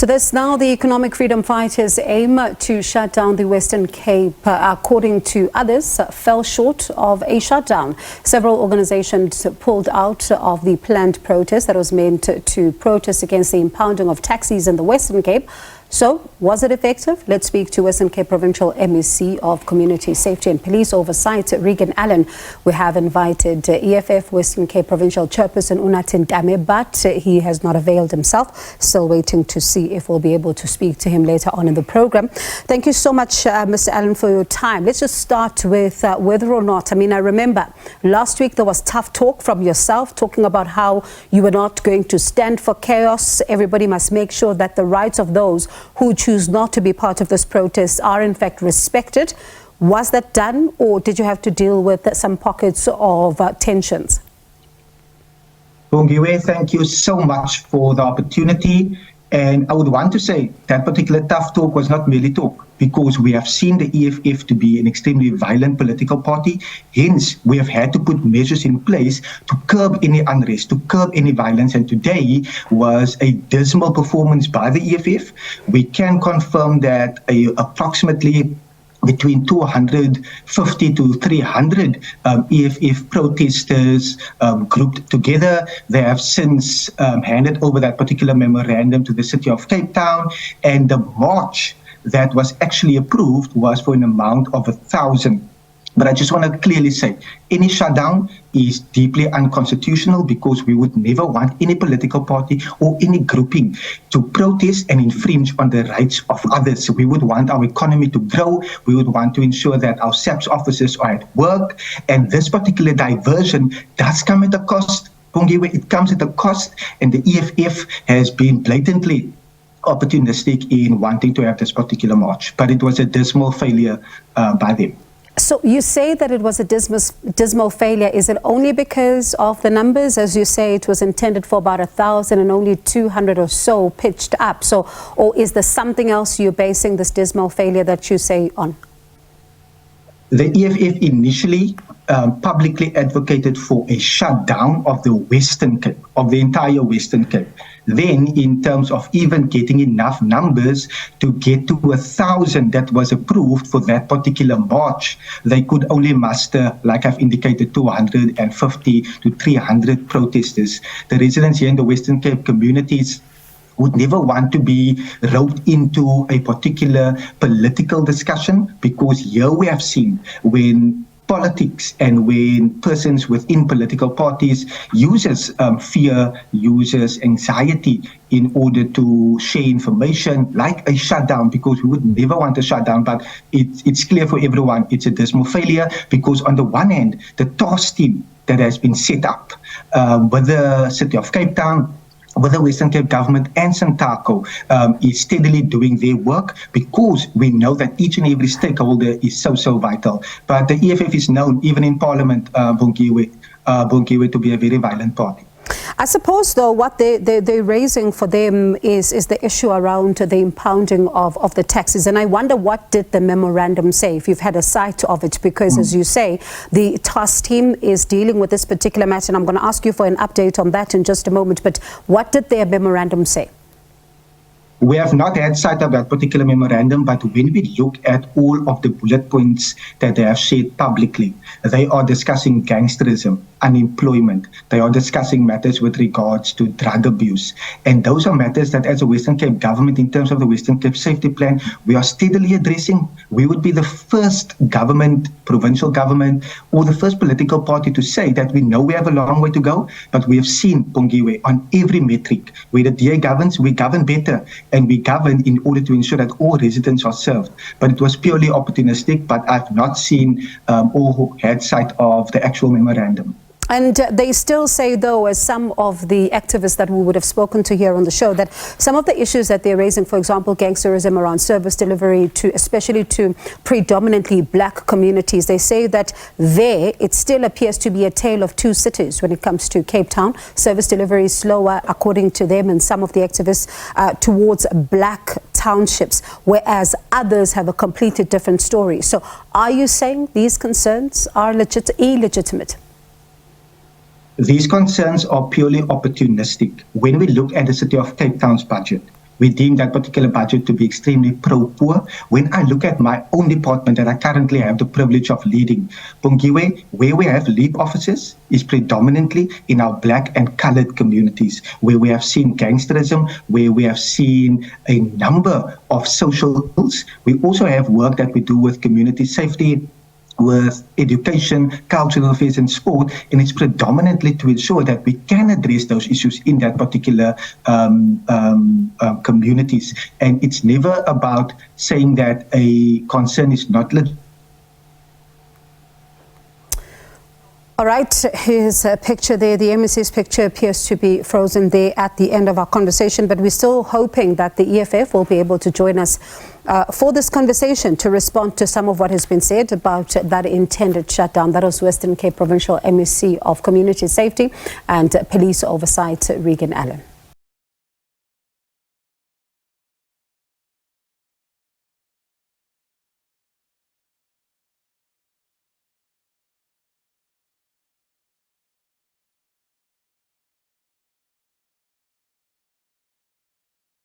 To this now, the economic freedom fighters aim to shut down the Western Cape, according to others, fell short of a shutdown. Several organizations pulled out of the planned protest that was meant to protest against the impounding of taxis in the Western Cape. So, was it effective? Let's speak to Western Cape Provincial MEC of Community Safety and Police Oversight, Reagen Allen. We have invited EFF Western Cape Provincial Chairperson Unatin Dame, but he has not availed himself. Still waiting to see if we'll be able to speak to him later on in the program. Thank you so much, Mr. Allen, for your time. Let's just start with whether or not, I remember last week there was tough talk from yourself talking about how you were not going to stand for chaos. Everybody must make sure that the rights of those who choose not to be part of this protest are in fact respected. Was that done, or did you have to deal with some pockets of tensions? Bongiwe, thank you so much for the opportunity. And I would want to say that particular tough talk was not merely talk, because we have seen the EFF to be an extremely violent political party. Hence, we have had to put measures in place to curb any unrest, to curb any violence. And today was a dismal performance by the EFF. We can confirm that approximately between 250 to 300 EFF protesters grouped together. They have since handed over that particular memorandum to the city of Cape Town, and the march that was actually approved was for an amount of 1,000. But I just want to clearly say, any shutdown is deeply unconstitutional, because we would never want any political party or any grouping to protest and infringe on the rights of others. We would want our economy to grow. We would want to ensure that our SABC officers are at work. And this particular diversion does come at a cost. It comes at a cost, and the EFF has been blatantly opportunistic in wanting to have this particular march. But it was a dismal failure by them. So you say that it was a dismal failure. Is it only because of the numbers? As you say, it was intended for about 1,000 and only 200 or so pitched up. So, or is there something else you're basing this dismal failure that you say on? The EFF initially publicly advocated for a shutdown of the Western Cape, of the entire Western Cape. Then, in terms of even getting enough numbers to get to 1,000 that was approved for that particular march, they could only muster, like I've indicated, 250 to 300 protesters. The residents here in the Western Cape communities would never want to be roped into a particular political discussion, because here we have seen when politics and when persons within political parties uses fear, uses anxiety in order to share information, like a shutdown, because we would never want a shutdown. But it's clear for everyone it's a dismal failure, because on the one hand, the task team that has been set up with the city of Cape Town, with the Western Cape government and Santaco is steadily doing their work, because we know that each and every stakeholder is so vital. But the EFF is known, even in Parliament, Bongiwe, to be a very violent party. I suppose, though, what they're raising for them is the issue around the impounding of the taxes. And I wonder, what did the memorandum say, if you've had a sight of it? Because, as you say, the task team is dealing with this particular matter. And I'm going to ask you for an update on that in just a moment. But what did their memorandum say? We have not had sight of that particular memorandum, but when we look at all of the bullet points that they have shared publicly, they are discussing gangsterism, unemployment. They are discussing matters with regards to drug abuse. And those are matters that, as a Western Cape government, in terms of the Western Cape Safety Plan, we are steadily addressing. We would be the first government, provincial government, or the first political party to say that we know we have a long way to go, but we have seen, Bongiwe, on every metric, where the DA governs, we govern better. And we govern in order to ensure that all residents are served. But it was purely opportunistic, but I've not seen or had sight of the actual memorandum. And they still say, though, as some of the activists that we would have spoken to here on the show, that some of the issues that they're raising, for example, gangsterism around service delivery, especially to predominantly black communities, they say that there it still appears to be a tale of two cities when it comes to Cape Town. Service delivery is slower, according to them and some of the activists, towards black townships, whereas others have a completely different story. So are you saying these concerns are illegitimate? These concerns are purely opportunistic. When we look at the city of Cape Town's budget, We deem that particular budget to be extremely pro-poor. When I look at my own department that I currently have the privilege of leading, Bongiwe, where we have leap officers is predominantly in our black and colored communities, where we have seen gangsterism, where we have seen a number of social ills. We also have work that we do with community safety, with education, cultural affairs and sport, and it's predominantly to ensure that we can address those issues in that particular communities. And it's never about saying that a concern is not legitimate. All right, here's a picture there. The MEC's picture appears to be frozen there at the end of our conversation, but we're still hoping that the EFF will be able to join us for this conversation to respond to some of what has been said about that intended shutdown. That was Western Cape Provincial MEC of Community Safety and Police Oversight, Reagen Allen.